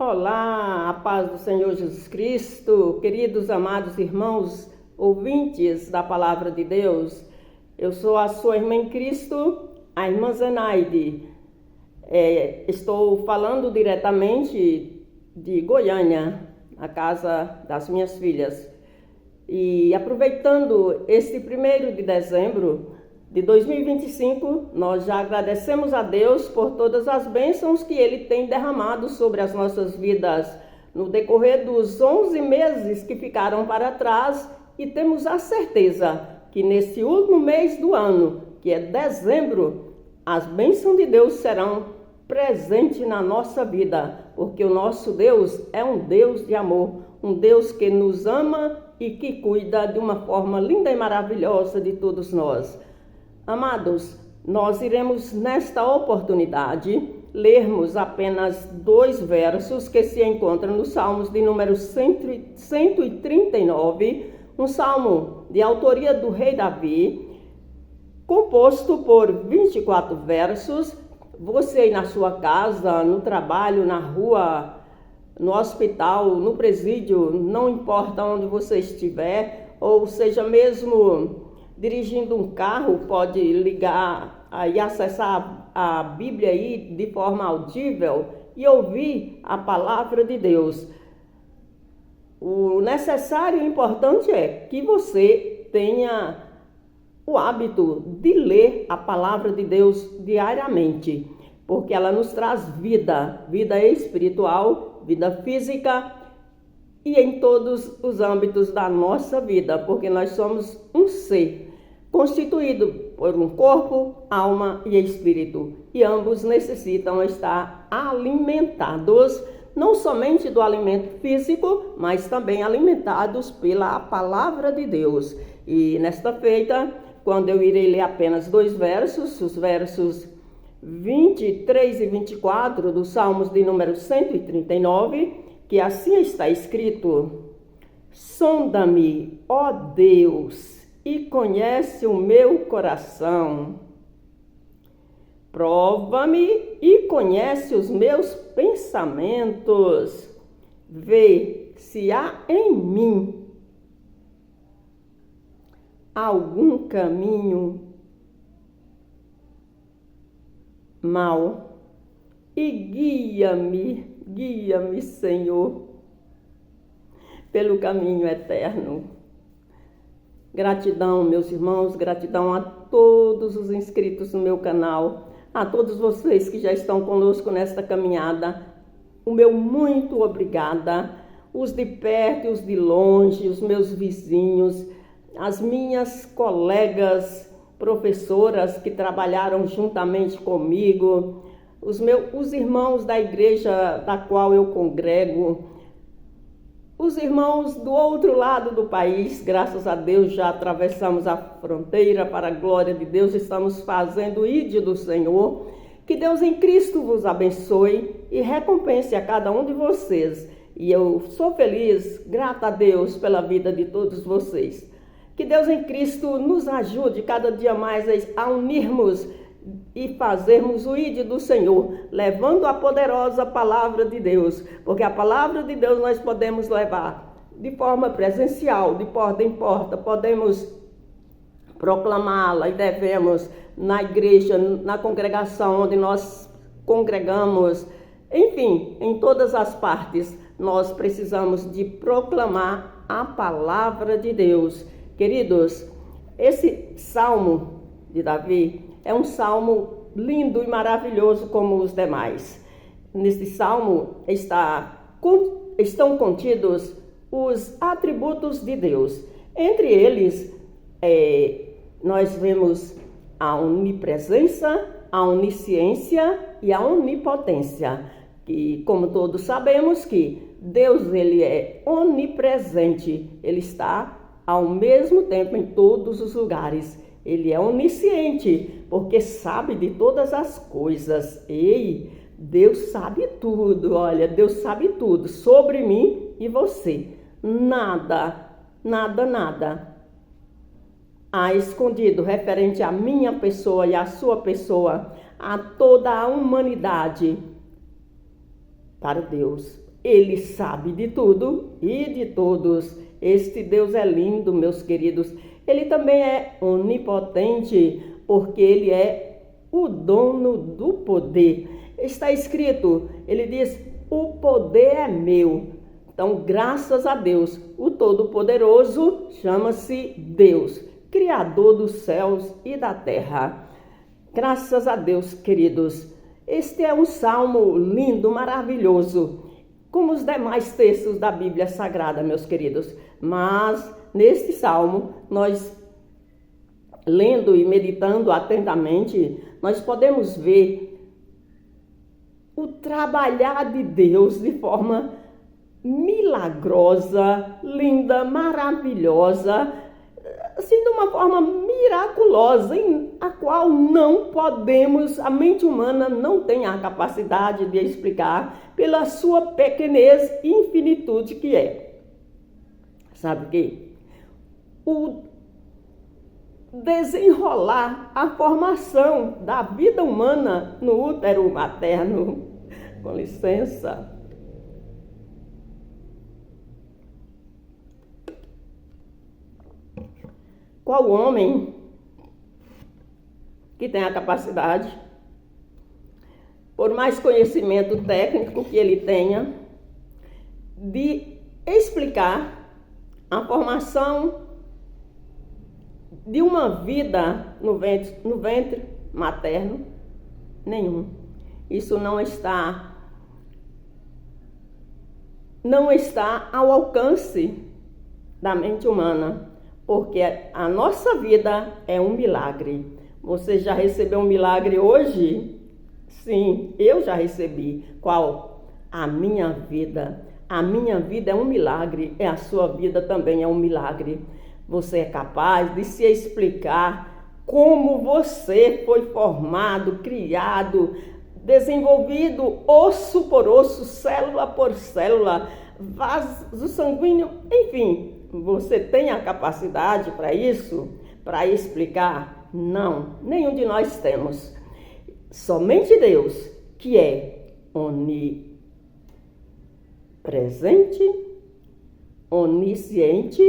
Olá, a paz do Senhor Jesus Cristo, queridos amados irmãos, ouvintes da Palavra de Deus. Eu sou a sua irmã em Cristo, a irmã Zenaide. Estou falando diretamente de Goiânia, a casa das minhas filhas. E aproveitando este 1º de dezembro de 2025, nós já agradecemos a Deus por todas as bênçãos que Ele tem derramado sobre as nossas vidas no decorrer dos 11 meses que ficaram para trás, e temos a certeza que neste último mês do ano, que é dezembro, as bênçãos de Deus serão presentes na nossa vida, porque o nosso Deus é um Deus de amor, um Deus que nos ama e que cuida de uma forma linda e maravilhosa de todos nós. Amados, nós iremos nesta oportunidade lermos apenas 2 versos que se encontram nos Salmos de número 139, um salmo de autoria do rei Davi, composto por 24 versos. Você aí na sua casa, no trabalho, na rua, no hospital, no presídio, não importa onde você estiver, ou seja mesmo dirigindo um carro, pode ligar e acessar a Bíblia aí de forma audível e ouvir a palavra de Deus. O necessário e importante é que você tenha o hábito de ler a palavra de Deus diariamente, porque ela nos traz vida espiritual, vida física e em todos os âmbitos da nossa vida, porque nós somos um ser constituído por um corpo, alma e espírito, e ambos necessitam estar alimentados, não somente do alimento físico, mas também alimentados pela palavra de Deus. E nesta feita, quando eu irei ler apenas 2 versos, os versos 23 e 24 dos Salmos de número 139, que assim está escrito: sonda-me, ó Deus, e conhece o meu coração. Prova-me e conhece os meus pensamentos. Vê se há em mim algum caminho mau e guia-me, Senhor, pelo caminho eterno. Gratidão, meus irmãos, gratidão a todos os inscritos no meu canal, a todos vocês que já estão conosco nesta caminhada. O meu muito obrigada, os de perto e os de longe, os meus vizinhos, as minhas colegas professoras que trabalharam juntamente comigo, os irmãos da igreja da qual eu congrego, os irmãos do outro lado do país. Graças a Deus já atravessamos a fronteira, para a glória de Deus, estamos fazendo o ID do Senhor. Que Deus em Cristo vos abençoe e recompense a cada um de vocês. E eu sou feliz, grata a Deus pela vida de todos vocês. Que Deus em Cristo nos ajude cada dia mais a unirmos e fazermos o ID do Senhor, levando a poderosa palavra de Deus, porque a palavra de Deus nós podemos levar de forma presencial, de porta em porta, podemos proclamá-la e devemos na igreja, na congregação onde nós congregamos, enfim, em todas as partes nós precisamos de proclamar a palavra de Deus. Queridos, esse salmo de Davi é um salmo lindo e maravilhoso como os demais. Neste salmo estão contidos os atributos de Deus. Entre eles, nós vemos a onipresença, a onisciência e a onipotência. E como todos sabemos que Deus ele é onipresente, ele está ao mesmo tempo em todos os lugares. Ele é onisciente, porque sabe de todas as coisas. Ei, Deus sabe tudo, olha, Deus sabe tudo sobre mim e você. Nada há escondido referente à minha pessoa e à sua pessoa, a toda a humanidade. Para Deus, Ele sabe de tudo e de todos. Este Deus é lindo, meus queridos. Ele também é onipotente, porque Ele é o dono do poder. Está escrito, Ele diz, o poder é meu. Então, graças a Deus, o Todo-Poderoso chama-se Deus, Criador dos céus e da terra. Graças a Deus, queridos. Este é um salmo lindo, maravilhoso, como os demais textos da Bíblia Sagrada, meus queridos. Mas, neste salmo, nós, lendo e meditando atentamente, nós podemos ver o trabalhar de Deus de forma milagrosa, linda, maravilhosa, assim, de uma forma miraculosa, em a qual não podemos, a mente humana não tem a capacidade de explicar pela sua pequenez e infinitude que é. Sabe o quê? O desenrolar a formação da vida humana no útero materno. Com licença. Qual homem que tem a capacidade, por mais conhecimento técnico que ele tenha, de explicar a formação de uma vida no ventre materno? Nenhum. Isso não está ao alcance da mente humana, porque a nossa vida é um milagre. Você já recebeu um milagre hoje? Sim, eu já recebi. Qual? A minha vida. A minha vida é um milagre, a sua vida também é um milagre. Você é capaz de se explicar como você foi formado, criado, desenvolvido, osso por osso, célula por célula, vaso sanguíneo, enfim. Você tem a capacidade para isso? Para explicar? Não, nenhum de nós temos. Somente Deus, que é onipresente, onisciente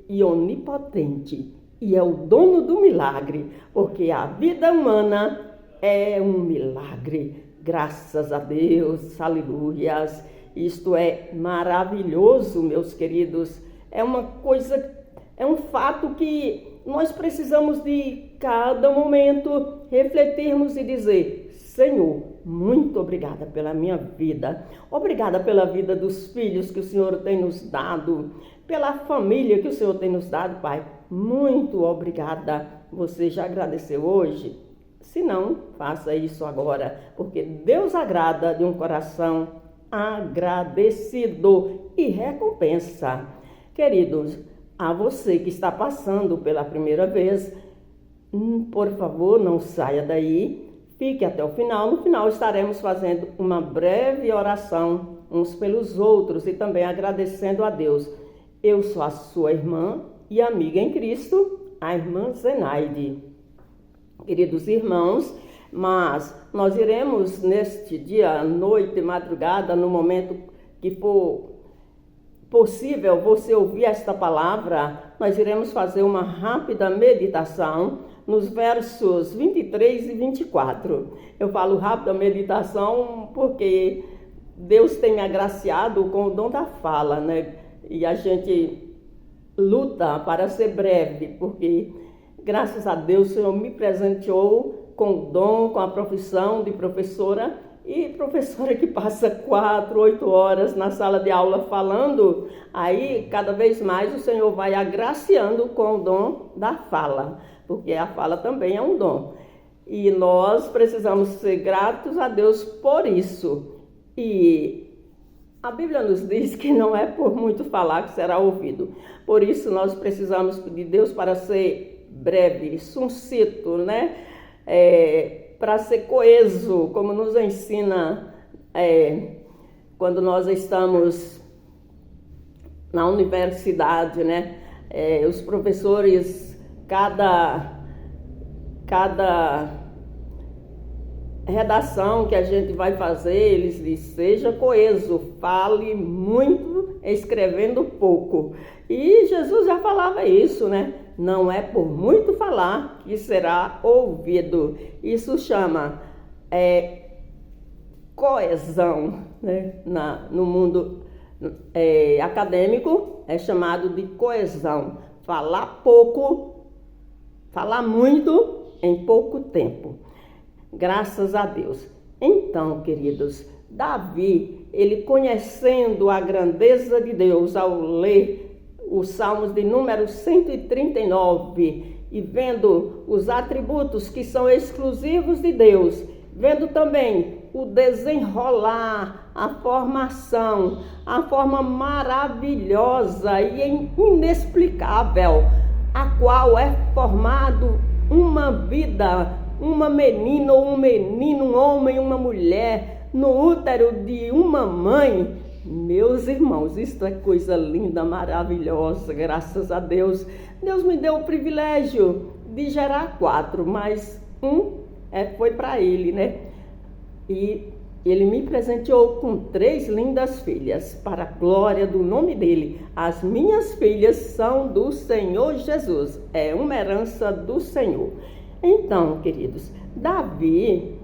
e onipotente. E é o dono do milagre, porque a vida humana é um milagre. Graças a Deus, aleluias. Isto é maravilhoso, meus queridos. É uma coisa, é um fato que nós precisamos de cada momento refletirmos e dizer: Senhor, muito obrigada pela minha vida, obrigada pela vida dos filhos que o Senhor tem nos dado, pela família que o Senhor tem nos dado, Pai. Muito obrigada. Você já agradeceu hoje? Se não, faça isso agora, porque Deus agrada de um coração agradecido e recompensa. Queridos, a você que está passando pela primeira vez, por favor, não saia daí, fique até o final. No final estaremos fazendo uma breve oração uns pelos outros e também agradecendo a Deus. Eu sou a sua irmã e amiga em Cristo, a irmã Zenaide. Queridos irmãos, mas nós iremos neste dia, noite, madrugada, no momento que for possível você ouvir esta palavra, nós iremos fazer uma rápida meditação nos versos 23 e 24. Eu falo rápida meditação porque Deus tem me agraciado com o dom da fala, né? E a gente luta para ser breve, porque graças a Deus o Senhor me presenteou com o dom, com a profissão de professora, e professora que passa 4, 8 horas na sala de aula falando, aí cada vez mais o Senhor vai agraciando com o dom da fala, porque a fala também é um dom. E nós precisamos ser gratos a Deus por isso. E a Bíblia nos diz que não é por muito falar que será ouvido. Por isso nós precisamos pedir a Deus para ser breve, sucinto, né? Para ser coeso, como nos ensina quando nós estamos na universidade, né? Os professores, cada redação que a gente vai fazer, eles dizem, seja coeso, fale muito, escrevendo pouco. E Jesus já falava isso, né? Não é por muito falar que será ouvido. Isso chama coesão, né? No mundo acadêmico é chamado de coesão. Falar pouco, falar muito em pouco tempo. Graças a Deus. Então, queridos, Davi, ele conhecendo a grandeza de Deus ao ler os Salmos de número 139 e vendo os atributos que são exclusivos de Deus, vendo também o desenrolar, a formação, a forma maravilhosa e inexplicável, a qual é formado uma vida, uma menina ou um menino, um homem, uma mulher, no útero de uma mãe. Meus irmãos, isto é coisa linda, maravilhosa, graças a Deus. Deus me deu o privilégio de gerar 4, mas foi para ele, né? E ele me presenteou com 3 lindas filhas, para a glória do nome dele. As minhas filhas são do Senhor Jesus, é uma herança do Senhor. Então, queridos, Davi,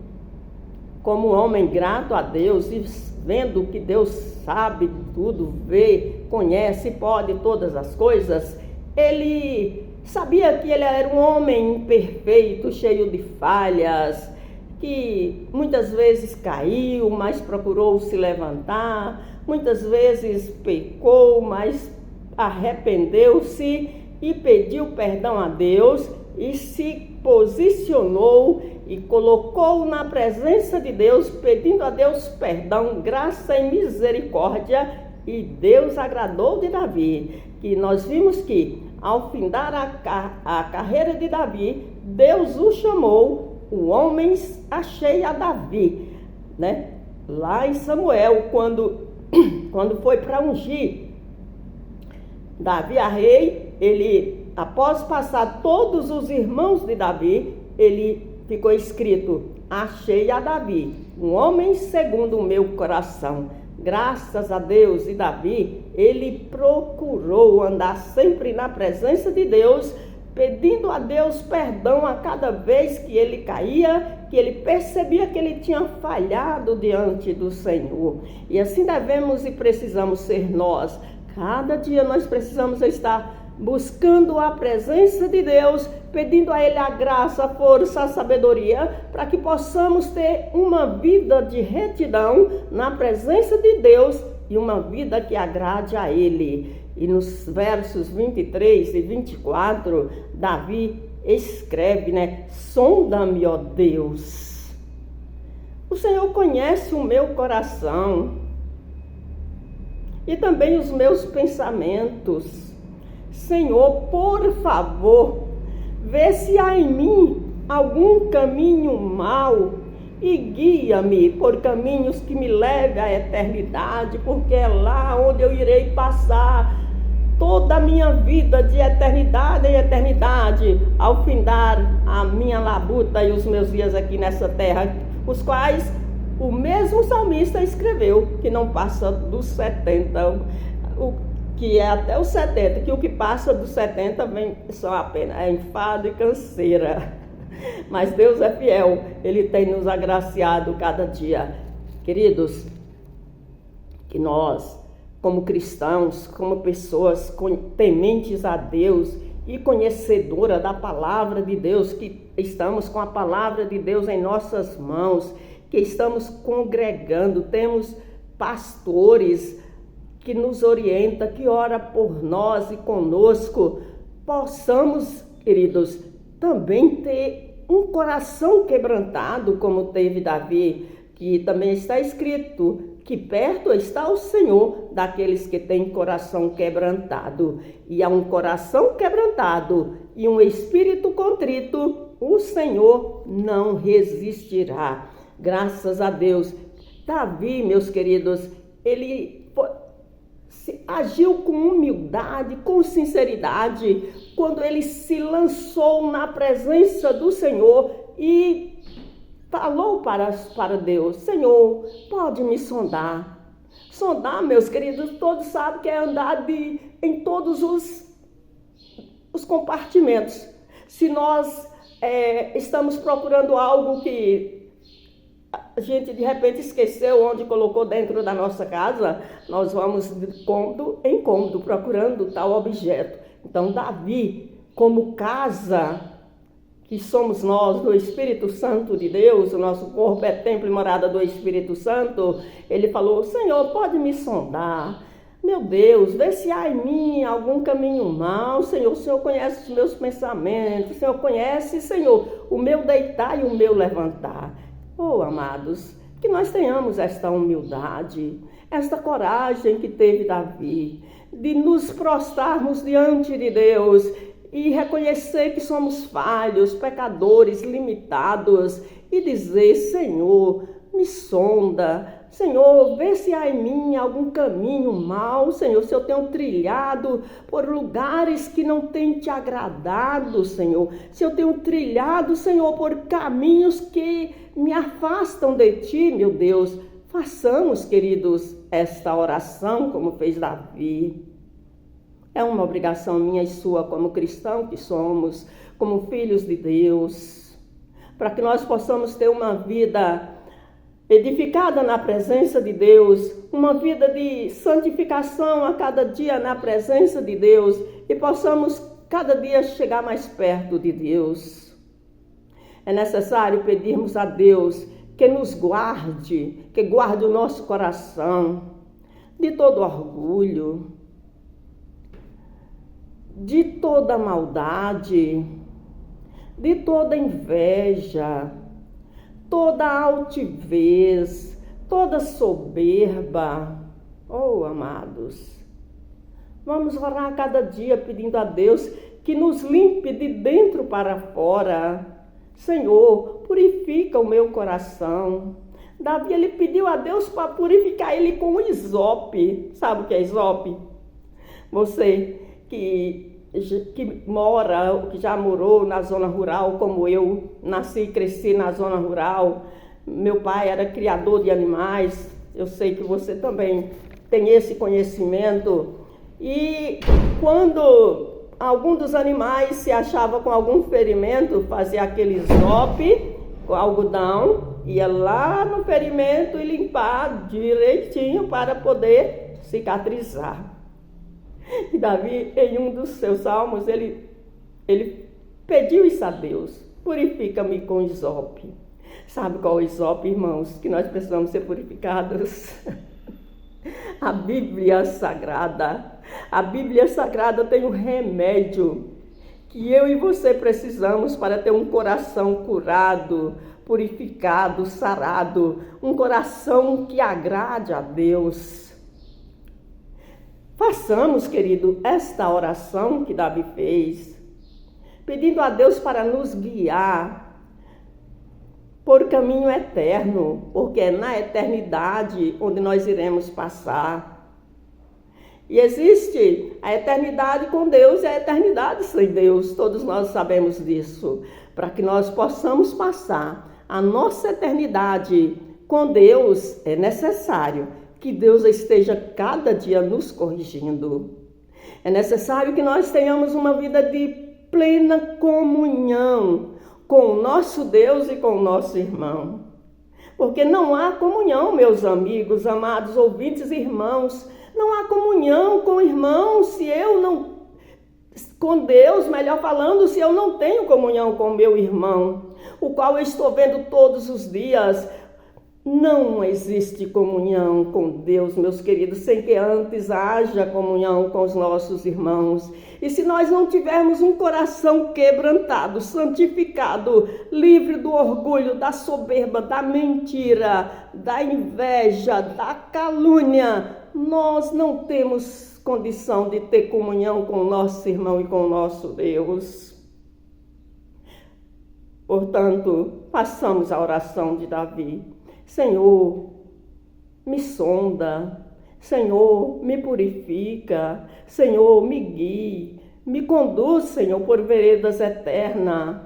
como homem grato a Deus e vendo que Deus sabe tudo, vê, conhece, pode todas as coisas, ele sabia que ele era um homem imperfeito, cheio de falhas, que muitas vezes caiu, mas procurou se levantar, muitas vezes pecou, mas arrependeu-se e pediu perdão a Deus e se posicionou e colocou na presença de Deus, pedindo a Deus perdão, graça e misericórdia, e Deus agradou de Davi, que nós vimos que ao findar a carreira de Davi, Deus o chamou, o homem achei a Davi, né? Lá em Samuel, quando foi para ungir Davi a rei, ele, após passar todos os irmãos de Davi, ele ficou escrito, achei a Davi, um homem segundo o meu coração. Graças a Deus, e Davi, ele procurou andar sempre na presença de Deus, pedindo a Deus perdão a cada vez que ele caía, que ele percebia que ele tinha falhado diante do Senhor. E assim devemos e precisamos ser nós. Cada dia nós precisamos estar buscando a presença de Deus, pedindo a Ele a graça, a força, a sabedoria, para que possamos ter uma vida de retidão na presença de Deus e uma vida que agrade a Ele. E nos versos 23 e 24, Davi escreve, né? Sonda-me, ó Deus. O Senhor conhece o meu coração e também os meus pensamentos. Senhor, por favor, vê se há em mim algum caminho mau e guia-me por caminhos que me levem à eternidade, porque é lá onde eu irei passar toda a minha vida de eternidade em eternidade, ao findar a minha labuta e os meus dias aqui nessa terra, os quais o mesmo salmista escreveu, que não passa dos 70, que é até os 70, que o que passa dos 70 vem só apenas enfado e canseira. Mas Deus é fiel, Ele tem nos agraciado cada dia. Queridos, que nós, como cristãos, como pessoas tementes a Deus e conhecedora da palavra de Deus, que estamos com a palavra de Deus em nossas mãos, que estamos congregando, temos pastores que nos orienta, que ora por nós e conosco, possamos, queridos, também ter um coração quebrantado, como teve Davi, que também está escrito, que perto está o Senhor daqueles que têm coração quebrantado. E a um coração quebrantado e um espírito contrito, o Senhor não resistirá. Graças a Deus. Davi, meus queridos, ele agiu com humildade, com sinceridade, quando ele se lançou na presença do Senhor e falou para Deus: Senhor, pode me sondar. Sondar, meus queridos, todos sabem que é andar em todos os compartimentos. Se nós estamos procurando algo que a gente de repente esqueceu onde colocou dentro da nossa casa, nós vamos de cômodo em cômodo procurando tal objeto. Então, Davi, como casa que somos nós, do Espírito Santo de Deus, o nosso corpo é templo e morada do Espírito Santo, ele falou: Senhor, pode me sondar. Meu Deus, vê se há em mim algum caminho mau. Senhor, o Senhor conhece os meus pensamentos, o Senhor conhece, Senhor, o meu deitar e o meu levantar. Oh, amados, que nós tenhamos esta humildade, esta coragem que teve Davi, de nos prostrarmos diante de Deus e reconhecer que somos falhos, pecadores, limitados, e dizer: Senhor, me sonda. Senhor, vê se há em mim algum caminho mau. Senhor, se eu tenho trilhado por lugares que não têm te agradado, Senhor. Se eu tenho trilhado, Senhor, por caminhos que me afastam de ti, meu Deus. Façamos, queridos, esta oração como fez Davi. É uma obrigação minha e sua, como cristão que somos, como filhos de Deus, para que nós possamos ter uma vida edificada na presença de Deus, uma vida de santificação a cada dia na presença de Deus, e possamos cada dia chegar mais perto de Deus. É necessário pedirmos a Deus que nos guarde, que guarde o nosso coração de todo orgulho, de toda maldade, de toda inveja, toda altivez, toda soberba. Oh, amados, vamos orar a cada dia pedindo a Deus que nos limpe de dentro para fora. Senhor, purifica o meu coração. Davi, ele pediu a Deus para purificar ele com isope. Sabe o que é isope? Você que mora, que já morou na zona rural, como eu, nasci e cresci na zona rural, meu pai era criador de animais, eu sei que você também tem esse conhecimento, e quando algum dos animais se achava com algum ferimento, fazia aquele isope com algodão, ia lá no ferimento e limpar direitinho para poder cicatrizar. E Davi, em um dos seus salmos, ele pediu isso a Deus: purifica-me com isope. Sabe qual é o isope, irmãos? Que nós precisamos ser purificados. A Bíblia Sagrada. A Bíblia Sagrada tem um remédio que eu e você precisamos para ter um coração curado, purificado, sarado, um coração que agrade a Deus. Façamos, querido, esta oração que Davi fez, pedindo a Deus para nos guiar por caminho eterno, porque é na eternidade onde nós iremos passar. E existe a eternidade com Deus e a eternidade sem Deus, todos nós sabemos disso. Para que nós possamos passar a nossa eternidade com Deus, é necessário que Deus esteja cada dia nos corrigindo. É necessário que nós tenhamos uma vida de plena comunhão com o nosso Deus e com o nosso irmão. Porque não há comunhão, meus amigos, amados ouvintes e irmãos, não há comunhão com o irmão se eu não, com Deus, melhor falando, se eu não tenho comunhão com meu irmão, o qual eu estou vendo todos os dias. Não existe comunhão com Deus, meus queridos, sem que antes haja comunhão com os nossos irmãos. E se nós não tivermos um coração quebrantado, santificado, livre do orgulho, da soberba, da mentira, da inveja, da calúnia, nós não temos condição de ter comunhão com o nosso irmão e com o nosso Deus. Portanto, façamos a oração de Davi. Senhor, me sonda, Senhor, me purifica, Senhor, me guie, me conduz, Senhor, por veredas eternas.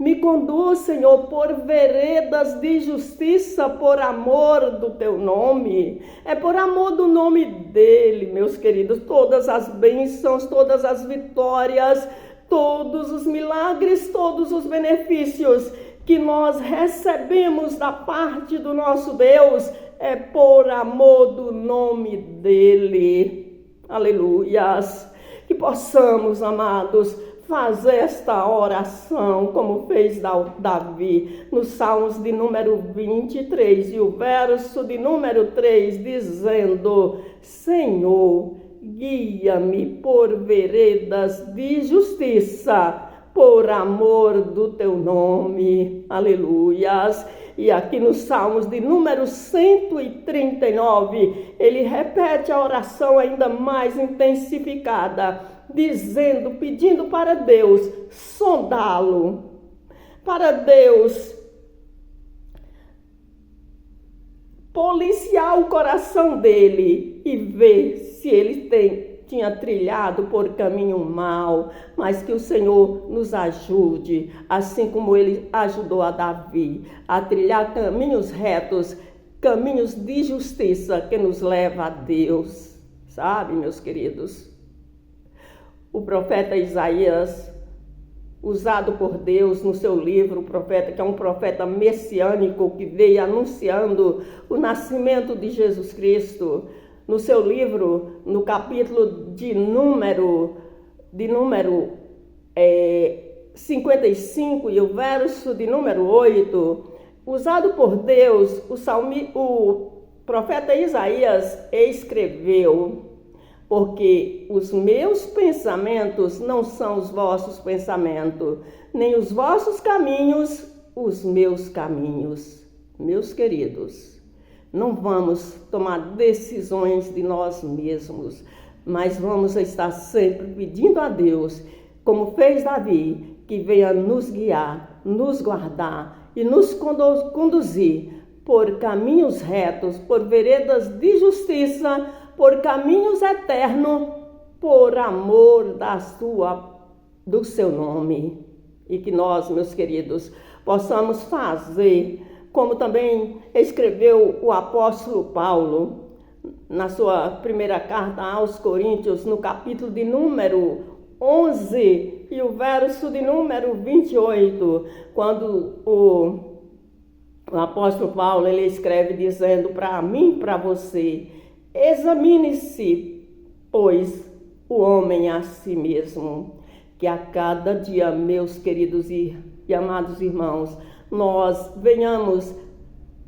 Me conduz, Senhor, por veredas de justiça, por amor do teu nome. É por amor do nome dele, meus queridos, todas as bênçãos, todas as vitórias, todos os milagres, todos os benefícios que nós recebemos da parte do nosso Deus, é por amor do nome dele. Aleluias. Que possamos, amados, fazer esta oração como fez Davi nos Salmos de número 23 e o verso de número 3, dizendo: Senhor, guia-me por veredas de justiça, por amor do teu nome. Aleluias. E aqui nos Salmos de número 139, ele repete a oração ainda mais intensificada, dizendo, pedindo para Deus sondá-lo, para Deus policiar o coração dele e ver se ele tinha trilhado por caminho mau, mas que o Senhor nos ajude, assim como ele ajudou a Davi, a trilhar caminhos retos, caminhos de justiça que nos leva a Deus, sabe, meus queridos? O profeta Isaías, usado por Deus no seu livro, o profeta, que é um profeta messiânico, que veio anunciando o nascimento de Jesus Cristo, no seu livro, no capítulo de número 55 e o verso de número 8, usado por Deus, o profeta Isaías escreveu: porque os meus pensamentos não são os vossos pensamentos, nem os vossos caminhos os meus caminhos. Meus queridos, não vamos tomar decisões de nós mesmos, mas vamos estar sempre pedindo a Deus, como fez Davi, que venha nos guiar, nos guardar e nos conduzir por caminhos retos, por veredas de justiça, por caminhos eternos, por amor do seu nome. E que nós, meus queridos, possamos fazer, como também escreveu o apóstolo Paulo, na sua primeira carta aos Coríntios, no capítulo de número 11 e o verso de número 28, quando o apóstolo Paulo, ele escreve dizendo para mim e para você: examine-se, pois, o homem a si mesmo, que a cada dia, meus queridos e amados irmãos, nós venhamos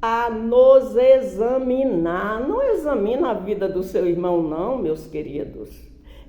a nos examinar. Não examina a vida do seu irmão, não, meus queridos.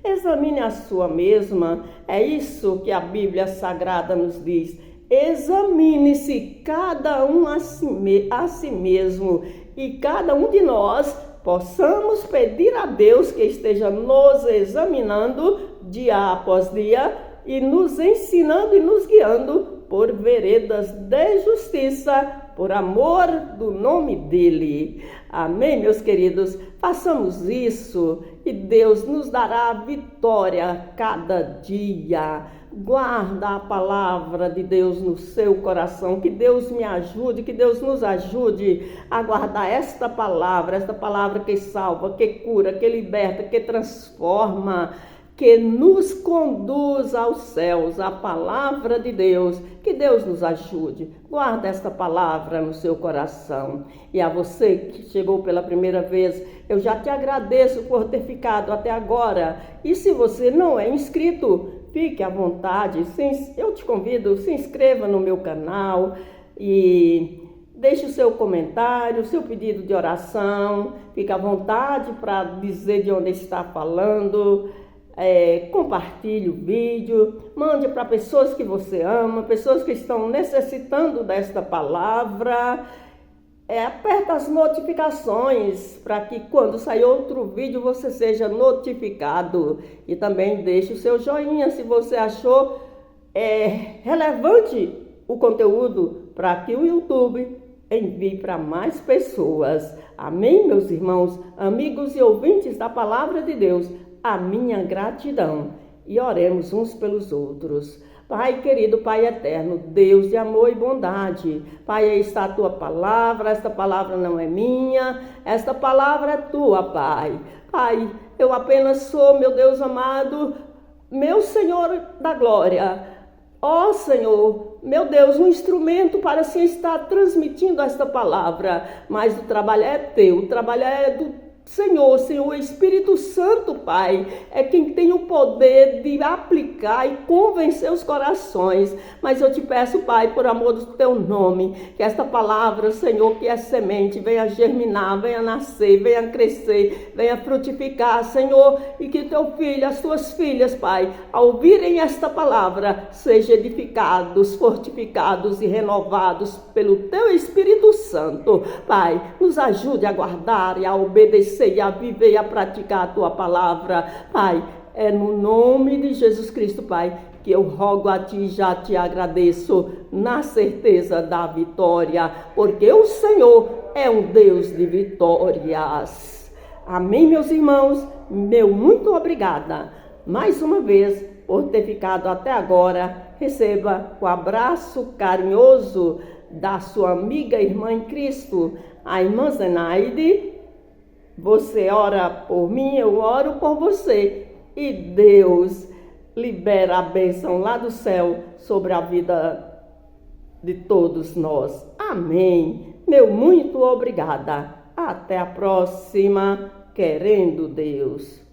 Examine a sua mesma. É isso que a Bíblia Sagrada nos diz. Examine-se cada um a si mesmo, e cada um de nós possamos pedir a Deus que esteja nos examinando dia após dia e nos ensinando e nos guiando por veredas de justiça, por amor do nome dele. Amém, meus queridos? Façamos isso e Deus nos dará vitória cada dia. Guarda a palavra de Deus no seu coração, que Deus me ajude, que Deus nos ajude a guardar esta palavra que salva, que cura, que liberta, que transforma, que nos conduz aos céus, a palavra de Deus. Que Deus nos ajude. Guarda esta palavra no seu coração. E a você que chegou pela primeira vez, eu já te agradeço por ter ficado até agora. E se você não é inscrito, fique à vontade. Eu te convido, se inscreva no meu canal e deixe o seu comentário, o seu pedido de oração. Fique à vontade para dizer de onde está falando. Compartilhe o vídeo, mande para pessoas que você ama, pessoas que estão necessitando desta palavra. Aperta as notificações para que quando sair outro vídeo você seja notificado. E também deixe o seu joinha se você achou relevante o conteúdo, para que o YouTube envie para mais pessoas. Amém, meus irmãos, amigos e ouvintes da Palavra de Deus? A minha gratidão, e oremos uns pelos outros. Pai querido, Pai eterno, Deus de amor e bondade, Pai, aí está a tua palavra, esta palavra não é minha, esta palavra é tua, Pai. Pai, eu apenas sou, meu Deus amado, meu Senhor da glória. Ó Senhor, meu Deus, um instrumento para assim estar transmitindo esta palavra, mas o trabalho é teu, o trabalho é do Senhor, Senhor, Espírito Santo, Pai, é quem tem o poder de aplicar e convencer os corações. Mas eu te peço, Pai, por amor do teu nome, que esta palavra, Senhor, que é semente, venha germinar, venha nascer, venha crescer, venha frutificar, Senhor, e que teu filho, as tuas filhas, Pai, ao ouvirem esta palavra, sejam edificados, fortificados e renovados pelo teu Espírito Santo. Pai, nos ajude a guardar e a obedecer e a viver e a praticar a tua palavra. Pai, é no nome de Jesus Cristo, Pai, que eu rogo a ti e já te agradeço na certeza da vitória, porque o Senhor é um Deus de vitórias. Amém, meus irmãos? Meu muito obrigada mais uma vez por ter ficado até agora. Receba o abraço carinhoso da sua amiga irmã em Cristo, a irmã Zenaide. Você ora por mim, eu oro por você. E Deus libera a bênção lá do céu sobre a vida de todos nós. Amém. Meu muito obrigada. Até a próxima, querendo Deus.